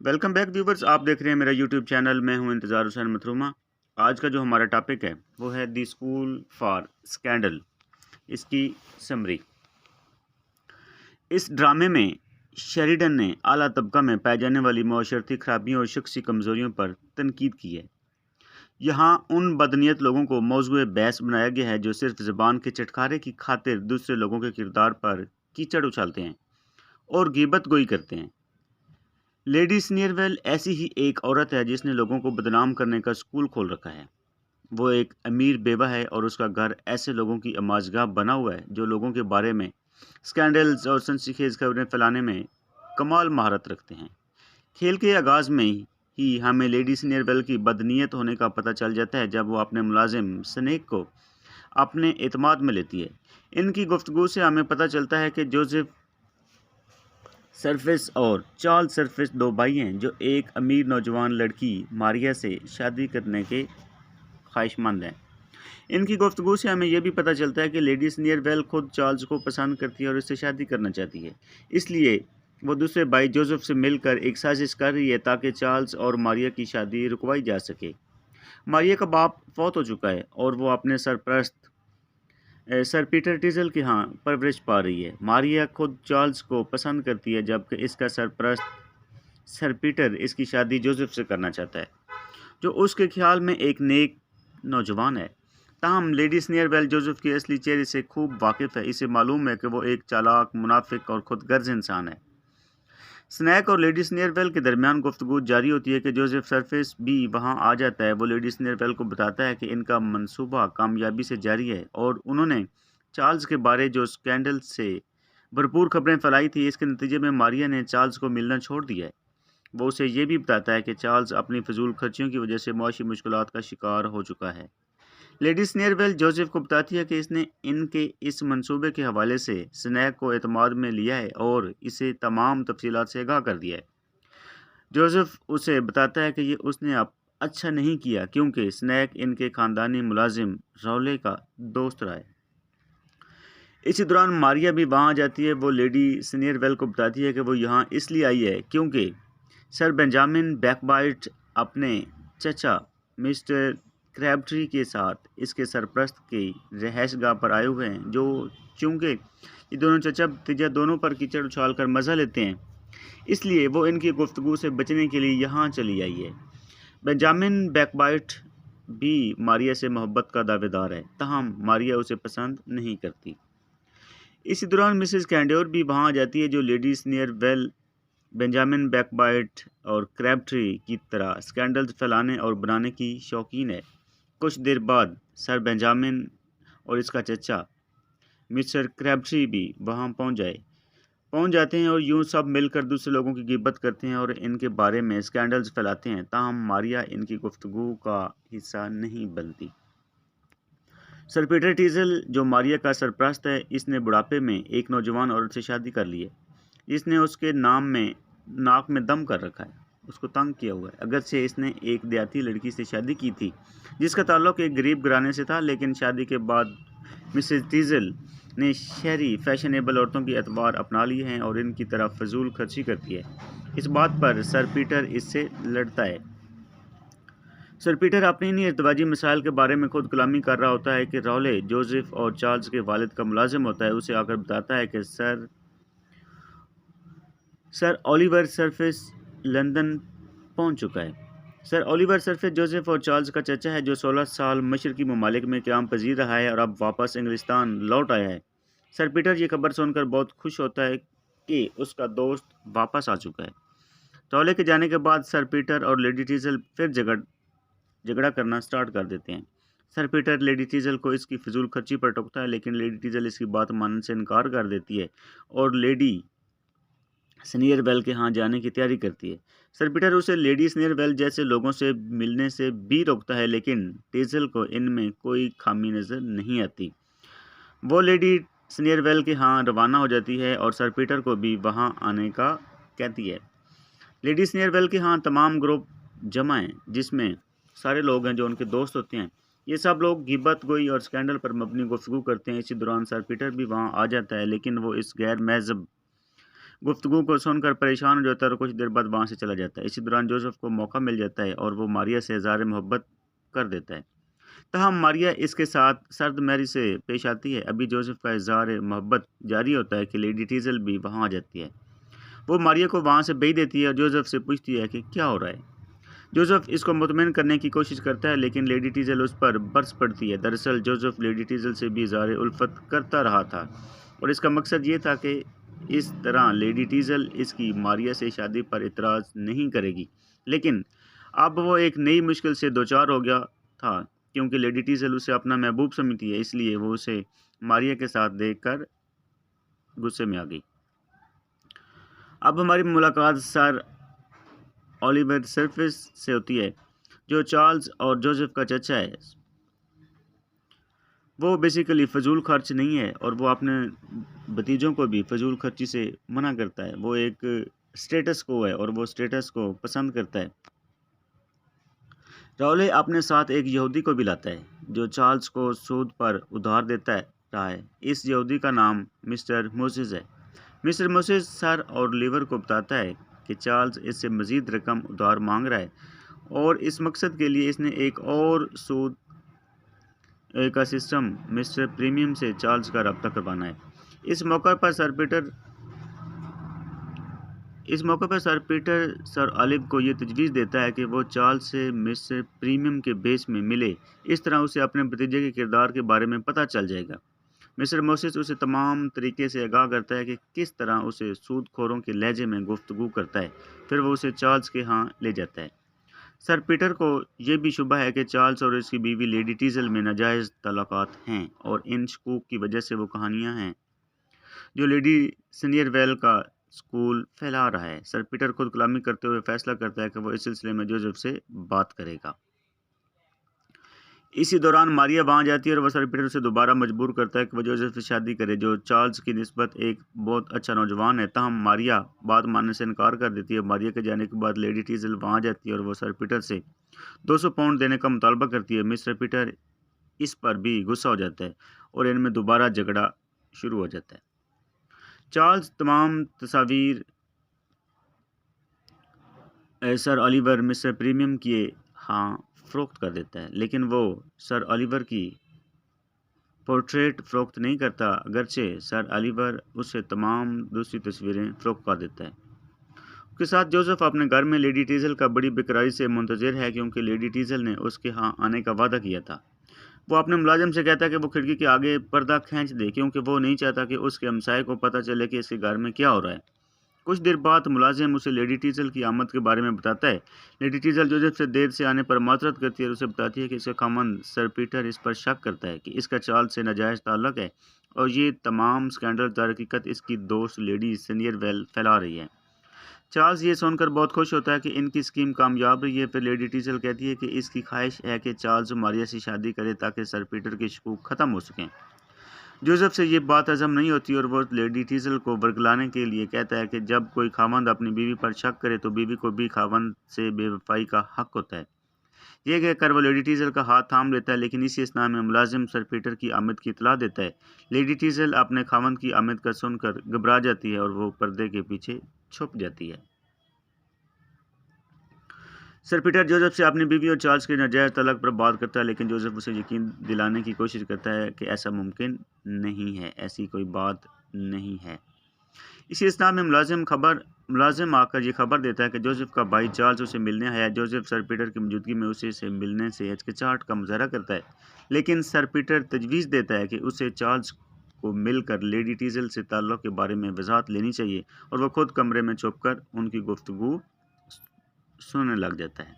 Welcome back viewers. आप देख रहे हैं मेरा यूट्यूब चैनल। मैं हूं इंतज़ार हुसैन मथरुमा। आज का जो हमारा टॉपिक है वो है दी स्कूल फॉर स्कैंडल। इसकी समरी। इस ड्रामे में शेरिडन ने आला तबका में पाई जाने वाली माशरती खराबियों और शख्सी कमज़ोरियों पर तनकीद की है। यहाँ उन बदनीयत लोगों को मौजूद बहस बनाया गया है जो सिर्फ ज़बान के चटखारे की खातिर दूसरे लोगों के किरदार पर कीचड़ उछालते हैं और गिबत गोई करते हैं। लेडी स्नीयरवेल ऐसी ही एक औरत है जिसने लोगों को बदनाम करने का स्कूल खोल रखा है। वो एक अमीर बेवा है और उसका घर ऐसे लोगों की अमाजगाह बना हुआ है जो लोगों के बारे में स्कैंडल्स और सनसनीखेज खबरें फैलाने में कमाल महारत रखते हैं। खेल के आगाज़ में ही हमें लेडी स्नीयरवेल की बदनीयत होने का पता चल जाता है जब वो अपने मुलाजिम स्नेक को अपने एतमाद में लेती है। इनकी गुफ्तगू से हमें पता चलता है कि जोसेफ सरफेस और चार्ल्स सरफेस दो भाई हैं जो एक अमीर नौजवान लड़की मारिया से शादी करने के ख्वाहिशमंद हैं। इनकी गुफ्तगू से हमें यह भी पता चलता है कि लेडी स्नीयरवेल खुद चार्ल्स को पसंद करती है और उससे शादी करना चाहती है। इसलिए वो दूसरे भाई जोसेफ से मिलकर एक साजिश कर रही है ताकि चार्ल्स और मारिया की शादी रुकवाई जा सके। मारिया का बाप फौत हो चुका है और वो अपने सरपरस्त सर पीटर टीजल की यहाँ परवरिश पा रही है। मारिया खुद चार्ल्स को पसंद करती है जबकि इसका सरपरस्त सर पीटर इसकी शादी जोसेफ से करना चाहता है जो उसके ख्याल में एक नेक नौजवान है। ताहम लेडी स्नीयरवेल जोसेफ के असली चेहरे से खूब वाकिफ़ है। इसे मालूम है कि वो एक चालाक, मुनाफिक और खुदगर्ज इंसान है। स्नैक और लेडी स्नीयरवेल के दरमियान गुफ्तगू जारी होती है कि जोसेफ सरफेस भी वहां आ जाता है। वो लेडी स्नीयरवेल को बताता है कि इनका मंसूबा कामयाबी से जारी है और उन्होंने चार्ल्स के बारे जो स्कैंडल से भरपूर खबरें फैलाई थी, इसके नतीजे में मारिया ने चार्ल्स को मिलना छोड़ दिया है। वो उसे ये भी बताता है कि चार्ल्स अपनी फजूल खर्चियों की वजह से मुआशी मुश्किलात का शिकार हो चुका है। लेडी स्नीयरवेल जोसेफ को बताती है कि इसने इनके इस मंसूबे के हवाले से स्नैक को एतमाद में लिया है और इसे तमाम तफसीलात से आगाह कर दिया है। जोसेफ उसे बताता है कि ये उसने अब अच्छा नहीं किया क्योंकि स्नैक इनके ख़ानदानी मुलाजिम रौले का दोस्त रहा है। इसी दौरान मारिया भी वहाँ आ जाती है। वो लेडी स्नीयरवेल को बताती है कि वो यहाँ इसलिए आई है क्योंकि सर बेंजामिन बैकबाइट अपने चचा मिस्टर क्रैबट्री के साथ इसके सरपरस्त की रिहाइशगाह पर आए हुए हैं। जो चूँकि ये दोनों चचा भतीजा दोनों पर कीचड़ उछाल कर मज़ा लेते हैं, इसलिए वो इनकी गुफ्तगू से बचने के लिए यहाँ चली आई है। बेंजामिन बैकबाइट भी मारिया से मोहब्बत का दावेदार है, ताहम मारिया उसे पसंद नहीं करती। इसी दौरान मिसेस कैंडोर भी वहाँ आ जाती है जो लेडी स्नीयरवेल, बेंजामिन बैकबाइट और क्रैबट्री की तरह स्कैंडल्स फैलाने और बनाने की शौकीन है। कुछ देर बाद सर बेंजामिन और इसका चचा मिस्टर क्रैबट्री भी वहाँ पहुँच जाते हैं और यूं सब मिलकर दूसरे लोगों की गिबत करते हैं और इनके बारे में स्कैंडल्स फैलाते हैं। ताहम मारिया इनकी गुफ्तगू का हिस्सा नहीं बनती। सर पीटर टीजल जो मारिया का सरपरस्त है, इसने बुढ़ापे में एक नौजवान औरत से शादी कर ली है जिसने उसके नाक में दम कर रखा है, उसको तंग किया हुआ है। अगरचे इसने एक देहाती लड़की से शादी की थी जिसका ताल्लुक एक गरीब घराने से था, लेकिन शादी के बाद मिसेस टीजल ने शहरी फैशनेबल औरतों की अतवार अपना लिए हैं और इनकी तरफ फजूल खर्ची करती है। इस बात पर सर पीटर इससे लड़ता है। सर पीटर अपनी इन्हीं इर्तवाजी मिसाइल के बारे में खुद कलामी कर रहा होता है कि रौले जोसेफ और चार्ल्स के वालिद का मुलाजिम होता है। उसे आकर बताता है कि सर ओलिवर सरफेस लंदन पहुंच चुका है। सर ओलिवर सरफेस जोसेफ और चार्ल्स का चचा है जो 16 साल मशरकी ममालिक में क़याम पजीर रहा है और अब वापस इंग्लिस्तान लौट आया है। सर पीटर ये खबर सुनकर बहुत खुश होता है कि उसका दोस्त वापस आ चुका है। रौले के जाने के बाद सर पीटर और लेडी टीजल फिर झगड़ा करना स्टार्ट कर देते हैं। सर पीटर लेडी टीजल को इसकी फिजूल खर्ची पर टोकता है, लेकिन लेडी टीजल इसकी बात मानने से इनकार कर देती है और लेडी स्नीयरवेल के यहाँ जाने की तैयारी करती है। सर पीटर उसे लेडी स्नीयरवेल जैसे लोगों से मिलने से भी रोकता है, लेकिन टीजल को इनमें कोई खामी नज़र नहीं आती। वो लेडी स्नीयरवेल के यहाँ रवाना हो जाती है और सर पीटर को भी वहाँ आने का कहती है। लेडी स्नीयरवेल के यहाँ तमाम ग्रुप जमा हैं जिसमें सारे लोग हैं जो उनके दोस्त होते हैं। ये सब लोग गिबत गोई और स्कैंडल पर मबनी गुफ्तगू करते हैं। इसी दौरान सर पीटर भी वहाँ आ जाता है, लेकिन वो इस गैर महज़ब गुफ्तगू को सुनकर परेशान हो जाता है और कुछ देर बाद वहाँ से चला जाता है। इसी दौरान जोसेफ को मौका मिल जाता है और वो मारिया से इज़हार मोहब्बत कर देता है। तहम मारिया इसके साथ सर्द मैरी से पेश आती है। अभी जोसेफ का इज़हार मोहब्बत जारी होता है कि लेडी टीजल भी वहाँ आ जाती है। वो मारिया को वहाँ से भेज देती है और जोसेफ से पूछती है कि क्या हो रहा है। जोसेफ इसको मुतमईन करने की कोशिश करता है लेकिन लेडी टीजल उस पर बरस पड़ती है। दरअसल जोसेफ लेडी टीजल से भी इज़हार उल्फत करता रहा था और इसका मकसद ये था कि इस तरह लेडी टीजल इसकी मारिया से शादी पर इतराज़ नहीं करेगी। लेकिन अब वो एक नई मुश्किल से दो चार हो गया था क्योंकि लेडी टीजल उसे अपना महबूब समझती है, इसलिए वो उसे मारिया के साथ देखकर गुस्से में आ गई। अब हमारी मुलाकात सर ओलिवर सर्फिस से होती है जो चार्ल्स और जोसेफ का चचा है। वो बेसिकली फजूल खर्च नहीं है और वो अपने भतीजों को भी फजूल खर्ची से मना करता है। वो एक स्टेटस को है और वो स्टेटस को पसंद करता है। राउले अपने साथ एक यहूदी को भी लाता है जो चार्ल्स को सूद पर उधार देता रहा है। इस यहूदी का नाम मिस्टर मोसेस है। मिस्टर मोसेस सर और लीवर को बताता है कि चार्ल्स इससे मज़ीद रकम उधार मांग रहा है और इस मकसद के लिए इसने एक और सूद का सिस्टम मिस्टर प्रीमियम से चार्ल्स का रब्ता करवाना है। इस मौके पर सर पीटर सर ऑलिव को ये तजवीज़ देता है कि वो चार्ल्स से मिस्टर प्रीमियम के बेस में मिले। इस तरह उसे अपने भतीजे के किरदार के बारे में पता चल जाएगा। मिस्टर मोसेस उसे तमाम तरीके से आगाह करता है कि किस तरह उसे सूदखोरों के लहजे में गुफ्तगू करता है। फिर वो उसे चार्ल्स के यहाँ ले जाता है। सर पीटर को यह भी शुबा है कि चार्ल्स और इसकी बीवी लेडी टीजल में नाजायज़ तलाक़ात हैं और इन शकूक की वजह से वो कहानियाँ हैं जो लेडी सनीरवेल का स्कूल फैला रहा है। सर पीटर खुद कलामी करते हुए फैसला करता है कि वो इस सिलसिले में जोसेफ से बात करेगा। इसी दौरान मारिया वहाँ जाती है और वह सर पीटर से दोबारा मजबूर करता है कि वह जोसेफ से शादी करे जो चार्ल्स की निस्बत एक बहुत अच्छा नौजवान है। तहम मारिया बात मानने से इनकार कर देती है। मारिया के जाने के बाद लेडी टीजल वहाँ जाती है और वह सर पीटर से 200 पाउंड देने का मुतालबा करती है। मिस्टर पीटर इस पर भी गुस्सा हो जाता है और इनमें दोबारा झगड़ा शुरू हो जाता है। चार्ल्स तमाम तस्वीर सर ओलिवर मिस्टर प्रीमियम किए हाँ फ़रोख्त कर देता है, लेकिन वो सर ओलिवर की पोर्ट्रेट फ़रोख्त नहीं करता, अगरचे सर ओलिवर उससे तमाम दूसरी तस्वीरें फ़रोख्त कर देता है। उसके साथ जोसेफ अपने घर में लेडी टीजल का बड़ी बेकरारी से मुंतज़िर है क्योंकि लेडी टीजल ने उसके यहाँ आने का वादा किया था। वो अपने मुलाजिम से कहता है कि वो खिड़की के आगे पर्दा खींच दे क्योंकि वो नहीं चाहता कि उसके हमसाये को पता चले कि इसके घर में क्या हो रहा है। कुछ देर बाद मुलाजिम उसे लेडी टीजल की आमद के बारे में बताता है। लेडी टीजल जोसेफ से देर से आने पर मातरत करती है और उसे बताती है कि इसका खामन सर पीटर इस पर शक करता है कि इसका चार्ल्स से नाजायज़ ताल्लुक़ है और ये तमाम स्कैंडल दरहकीकत इसकी दोस्त लेडी सनीरवेल फैला रही है। चार्ल्स ये सुनकर बहुत खुश होता है कि इनकी स्कीम कामयाब रही है। फिर लेडी टीजल कहती है कि इसकी ख्वाहिश है कि चार्ल्स मारिया से शादी करे ताकि सर पीटर के शकूक ख़त्म हो सकें। जोसेफ से ये बात हजम नहीं होती और वो लेडी टीजल को बरगलाने के लिए कहता है कि जब कोई खावंद अपनी बीवी पर शक करे तो बीवी को भी खावंद से बेवफाई का हक होता है। ये कहकर वो लेडी टीजल का हाथ थाम लेता है, लेकिन इसी असना में मुलाजिम सर पीटर की आमद की इतला देता है। लेडी टीजल अपने खावंद की आमद का सुनकर घबरा जाती है और वो पर्दे के पीछे छुप जाती है। सर पीटर जोसेफ से अपनी बीवी और चार्ल्स के नाजायज़ तलाक पर बात करता है, लेकिन जोसेफ उसे यकीन दिलाने की कोशिश करता है कि ऐसा मुमकिन नहीं है, ऐसी कोई बात नहीं है। इसी असना में मुलाजिम आकर ये खबर देता है कि जोसेफ का भाई चार्ल्स उसे मिलने आया है। जोसेफ सर पीटर की मौजूदगी में उसे से मिलने से हिचकिचाहट का मुजाहरा करता है, लेकिन सर पीटर तजवीज़ देता है कि उसे चार्ल्स को मिलकर लेडी टीजल से ताल्लुक़ के बारे में वजाहत लेनी चाहिए और वह खुद कमरे में छुपकर उनकी गुफ्तगू सुनने लग जाता है।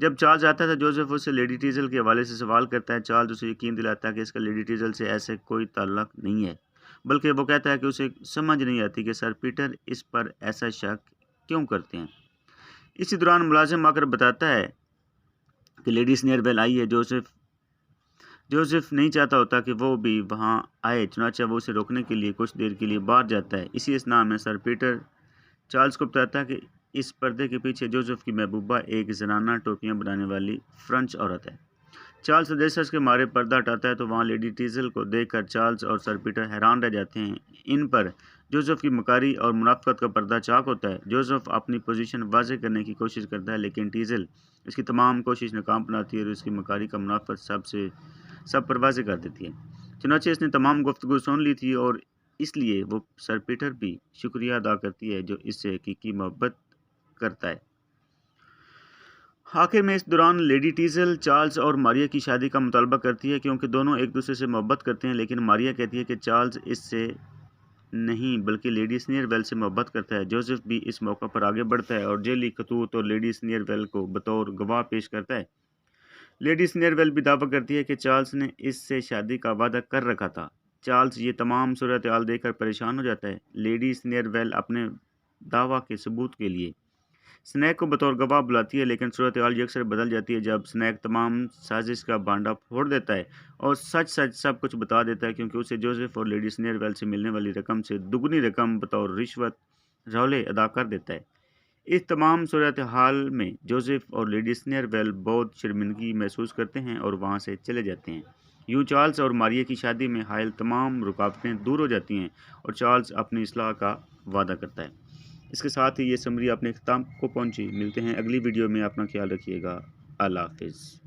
जब चार्ल्स आता है तो जोसेफ उससे लेडी टीजल के हवाले से सवाल करता है। चार्ल्स उसे यकीन दिलाता है कि इसका लेडी टीजल से ऐसे कोई ताल्लुक़ नहीं है, बल्कि वो कहता है कि उसे समझ नहीं आती कि सर पीटर इस पर ऐसा शक क्यों करते हैं। इसी दौरान मुलाजिम आकर बताता है कि लेडी सनीरवेल आई है। जोसेफ नहीं चाहता होता कि वो भी वहाँ आए, चुनांचे वो उसे रोकने के लिए कुछ देर के लिए बाहर जाता है। इसी असना में सर पीटर चार्ल्स को बताता है कि इस पर्दे के पीछे जोसेफ की महबूबा एक जनाना टोपियाँ बनाने वाली फ्रेंच औरत है। चार्ल्स तजस्सुस के मारे पर्दा हटाता है तो वहाँ लेडी टीजल को देखकर चार्ल्स और सर पीटर हैरान रह जाते हैं। इन पर जोसेफ की मकारी और मुनाफ़क़त का पर्दा चाक होता है। जोसेफ अपनी पोजीशन वाज़ेह करने की कोशिश करता है, लेकिन टीज़ल इसकी तमाम कोशिश नाकाम बनाती है और इसकी मकारी का मुनाफ़क़त सब पर वाज़ेह कर देती है। चुनांचे इसने तमाम गुफ्तगू सुन ली थी और इसलिए वो सर पीटर भी शुक्रिया अदा करती है जो इससे हकीकी मोहब्बत करता है। आखिर में इस दौरान लेडी टीज़ल चार्ल्स और मारिया की शादी का मुतालबा करती है, क्योंकि दोनों एक दूसरे से मोहब्बत करते हैं, लेकिन मारिया कहती है कि चार्ल्स इससे नहीं बल्कि लेडी स्नीयरवेल से मोहब्बत करता है। जोसेफ भी इस मौका पर आगे बढ़ता है और जेली खतूत और लेडी स्नीयरवेल को बतौर गवाह पेश करता है। लेडी स्नीयरवेल भी दावा करती है कि चार्ल्स ने इससे शादी का वादा कर रखा था। चार्ल्स ये तमाम सूरत हाल देखकर परेशान हो जाता है। लेडी स्नीयरवेल अपने दावा के सबूत के लिए स्नैक को बतौर गवाह बुलाती है, लेकिन सूरत हाल अक्सर बदल जाती है जब स्नैक तमाम साजिश का भांडा फोड़ देता है और सच सच सब कुछ बता देता है, क्योंकि उसे जोसेफ और लेडी स्नीयरवेल से मिलने वाली रकम से दुगनी रकम बतौर रिश्वत रौले अदा कर देता है। इस तमाम सूरत हाल में जोसेफ और लेडी स्नीयरवेल बहुत शर्मिंदगी महसूस करते हैं और वहाँ से चले जाते हैं। यूँ चार्ल्स और मारिया की शादी में हायल तमाम रुकावटें दूर हो जाती हैं और चार्ल्स अपनी इस्लाह का वादा करता है। इसके साथ ही ये समरी अपने अख्ताम को पहुंची। मिलते हैं अगली वीडियो में। अपना ख्याल रखिएगा। अल्लाह हाफ़िज़।